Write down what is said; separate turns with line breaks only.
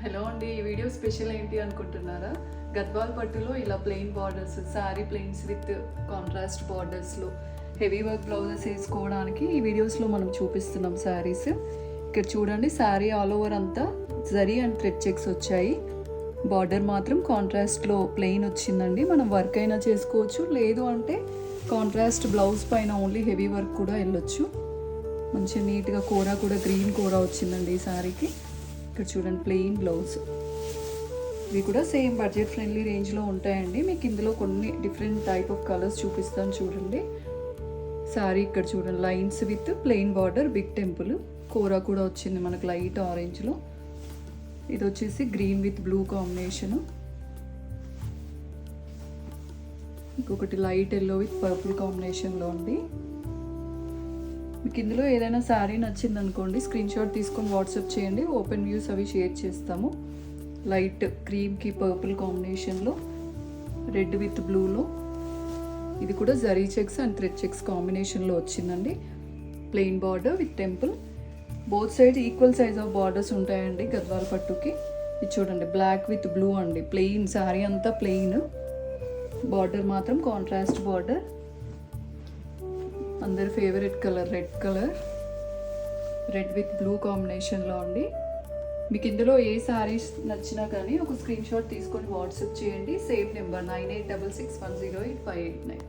Hello అండి, ఈ video special ఏంటి అనుకుంటున్నారా? గద్వాల్ పట్టులో ఇలా plain borders, sari plains with contrast బార్డర్స్లో హెవీ వర్క్ బ్లౌజెస్ వేసుకోవడానికి ఈ వీడియోస్లో మనం చూపిస్తున్నాం శారీస్. ఇక్కడ చూడండి, శారీ ఆల్ ఓవర్ అంతా జరీ అండ్ థ్రెడ్ చెక్స్ వచ్చాయి. బార్డర్ మాత్రం కాంట్రాస్ట్లో ప్లెయిన్ వచ్చిందండి. మనం వర్క్ అయినా చేసుకోవచ్చు, లేదు అంటే కాంట్రాస్ట్ బ్లౌజ్ పైన ఓన్లీ హెవీ వర్క్ కూడా వెళ్ళొచ్చు. మంచిగా నీట్గా కూర కూడా గ్రీన్ కూర వచ్చిందండి ఈ శారీకి. ఇక్కడ చూడండి, ప్లెయిన్ బ్లౌజ్. ఇవి కూడా సేమ్ బడ్జెట్ ఫ్రెండ్లీ రేంజ్లో ఉంటాయండి. మీకు ఇందులో కొన్ని డిఫరెంట్ టైప్ ఆఫ్ కలర్స్ చూపిస్తాను చూడండి. శారీ ఇక్కడ చూడండి, lines with plain border, big temple కూర కూడా వచ్చింది మనకు లైట్ ఆరెంజ్లో. ఇది వచ్చేసి గ్రీన్ విత్ బ్లూ కాంబినేషను. ఇంకొకటి లైట్ ఎల్లో విత్ పర్పుల్ కాంబినేషన్లో ఉంది. మీకు ఇందులో ఏదైనా శారీ నచ్చింది అనుకోండి, స్క్రీన్ షాట్ తీసుకొని వాట్సాప్ చేయండి. ఓపెన్ వ్యూస్ అవి షేర్ చేస్తాము. లైట్ క్రీమ్కి పర్పుల్ కాంబినేషన్లో, రెడ్ విత్ బ్లూలో. ఇది కూడా zari checks and thread checks కాంబినేషన్లో వచ్చిందండి. Plain border with temple. Both side equal size of borders ఉంటాయండి గద్వాల్ పట్టుకి. ఇది చూడండి, బ్లాక్ విత్ బ్లూ అండి. ప్లెయిన్ శారీ అంతా ప్లెయిన్, బార్డర్ మాత్రం కాంట్రాస్ట్ బార్డర్. అందరి favourite colour red colour, red with blue కాంబినేషన్లో అండి. మీకు ఇందులో ఏ శారీస్ నచ్చినా కానీ ఒక స్క్రీన్ షాట్ తీసుకొని వాట్సాప్ చేయండి. Same number 9866108589.